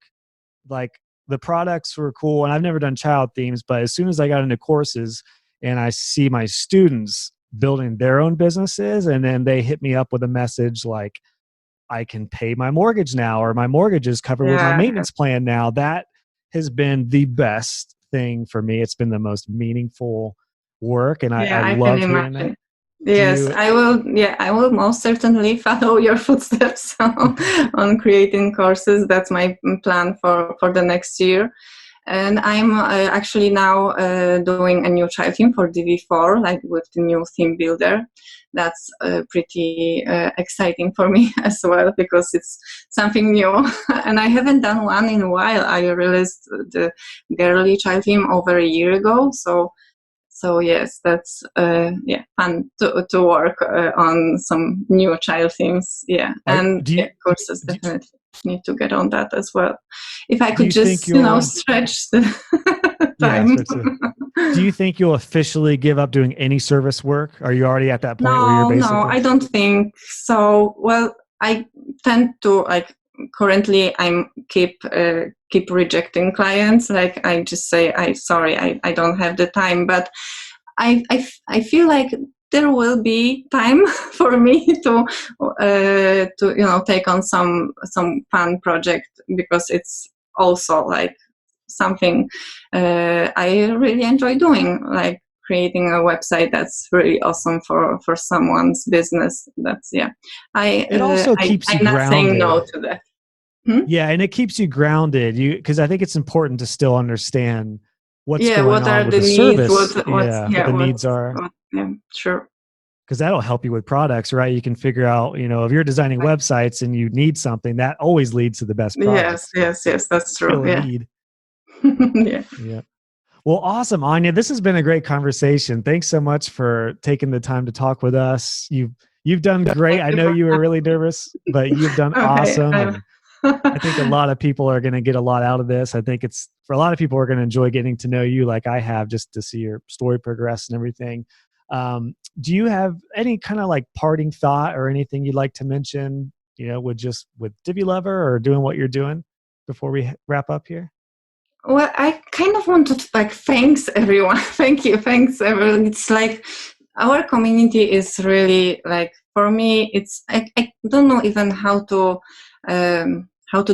Like the products were cool and I've never done child themes, but as soon as I got into courses and I see my students building their own businesses and then they hit me up with a message like, I can pay my mortgage now, or my mortgage is covered with my yeah, maintenance plan now. That has been the best thing for me. It's been the most meaningful work, and I yeah, I can love hearing that. imagine. Do Yes, you? I will. Yeah, I will most certainly follow your footsteps on creating courses. That's my plan for the next year. And I'm actually now doing a new child theme for DV4, like with the new theme builder. That's pretty exciting for me as well because it's something new. And I haven't done one in a while. I released the girly child theme over a year ago. So yes, that's fun to work on some new child themes. Yeah, and Do yeah, you? courses Do, definitely need to get on that as well. If I do could you think just you'll? stretch the Yeah, time. especially. Do you think you'll officially give up doing any service work? Are you already at that point where you're No, basically? I don't think so. Well, I tend to like currently I'm keep rejecting clients. Like I just say I don't have the time, but I feel like there will be time for me to take on some fun project because it's also like something I really enjoy doing, like creating a website that's really awesome for someone's business. That's It also keeps you I'm not saying grounded. no to that. Hmm? Yeah, and it keeps you grounded. Because I think it's important to still understand what's Yeah, going what on are with the the needs? service. Yeah, what the What, needs are. yeah, sure. Because that'll help you with products, right? You can figure out, if you're designing websites and you need something, that always leads to the best Yes, products. yes, that's true. Fill a Yeah. need. Yeah. Yeah. Well, awesome, Anya. This has been a great conversation. Thanks so much for taking the time to talk with us. You've done great. Thank I you know for you were really nervous, but you've done okay. awesome. And I think a lot of people are going to get a lot out of this. I think it's for a lot of people are going to enjoy getting to know you like I have, just to see your story progress and everything. Do you have any kind of like parting thought or anything you'd like to mention, with Divi Lover or doing what you're doing before we wrap up here? Well, I kind of want to like thanks everyone. Thank you, thanks everyone. It's like our community is really like for me. I don't know even how to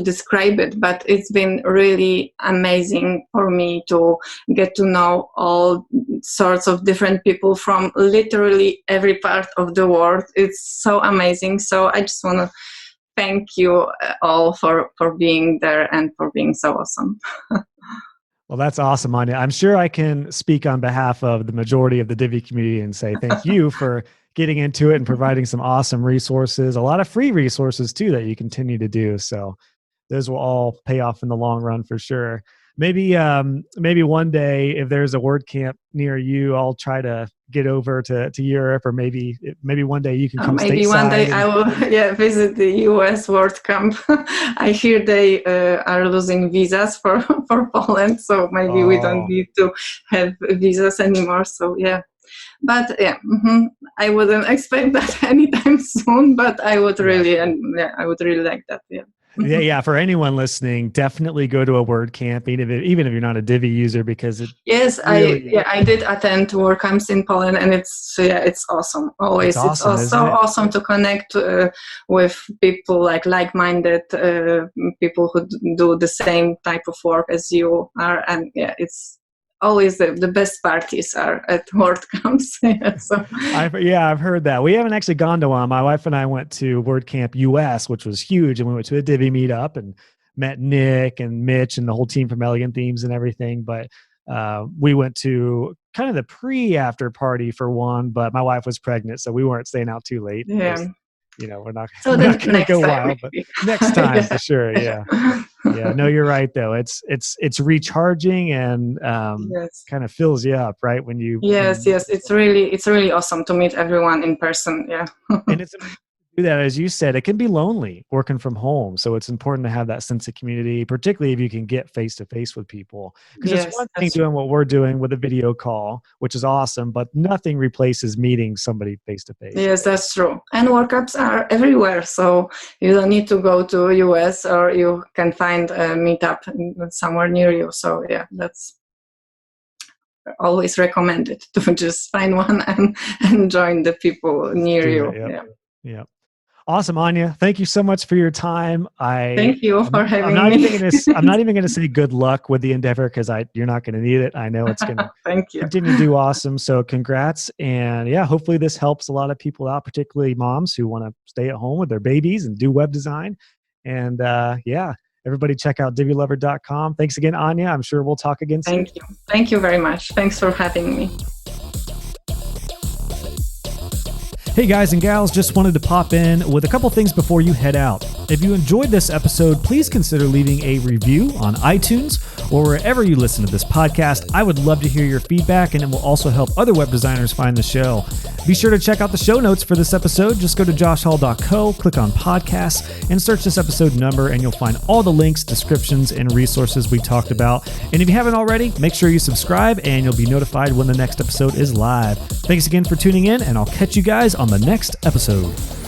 describe it, but it's been really amazing for me to get to know all sorts of different people from literally every part of the world. It's so amazing. So I just want to thank you all for being there and for being so awesome. Well, that's awesome, Anya. I'm sure I can speak on behalf of the majority of the Divi community and say thank you for getting into it and providing some awesome resources, a lot of free resources too that you continue to do. So those will all pay off in the long run for sure. Maybe one day if there's a WordCamp near you, I'll try to get over to Europe, or maybe one day you can come Maybe one day stateside. I will visit the US World Camp. I hear they are losing visas for, for Poland, so maybe we don't Oh, need to have visas anymore. So yeah, but yeah, I wouldn't expect that anytime soon. But I would yeah. really, and yeah, I would really like that. Yeah. Yeah. For anyone listening, definitely go to a WordCamp, even if you're not a Divi user, because it Yes, really, I did attend WordCamps in Poland, and it's awesome. it's Always, it's awesome, also isn't it? awesome to connect with people like-minded people who do the same type of work as you are, and yeah, it's always the best parties are at WordCamps. Yeah, so I've heard that. We haven't actually gone to one. My wife and I went to WordCamp US, which was huge, and we went to a Divi meetup and met Nick and Mitch and the whole team from Elegant Themes and everything. But we went to kind of the pre-after party for one, but my wife was pregnant, so we weren't staying out too late. It yeah. was we're not, So we're then not going to next go time wild, but maybe. next time Yeah. for sure. Yeah. Yeah. No, you're right though. It's recharging and Yes. kind of fills you up, right? When you Yes, it's really awesome to meet everyone in person. Yeah. and it's important to do that, as you said, it can be lonely working from home. So it's important to have that sense of community, particularly if you can get face to face with people. Because it's Yes, one thing that's doing what we're doing with a video call, which is awesome, but nothing replaces meeting somebody face to face. Yes, that's true. And workups are everywhere, so you don't need to go to US, or you can find a meetup somewhere near you. So yeah, that's always recommended to just find one and join the people near Do you. it. Yep. Yeah. Yep. Awesome, Anya. Thank you so much for your time. Thank you for I'm having not me. even going to. I'm not even going to say good luck with the endeavor because you're not going to need it. I know it's going to Thank you. continue to do awesome. So congrats, and yeah, hopefully this helps a lot of people out, particularly moms who want to stay at home with their babies and do web design. And yeah, everybody check out divilover.com. Thanks again, Anya. I'm sure we'll talk again soon. Thank you. Thank you very much. Thanks for having me. Hey guys and gals, just wanted to pop in with a couple things before you head out. If you enjoyed this episode, please consider leaving a review on iTunes or wherever you listen to this podcast. I would love to hear your feedback, and it will also help other web designers find the show. Be sure to check out the show notes for this episode. Just go to joshhall.co, click on podcasts, and search this episode number, and you'll find all the links, descriptions, and resources we talked about. And if you haven't already, make sure you subscribe, and you'll be notified when the next episode is live. Thanks again for tuning in, and I'll catch you guys on the next episode.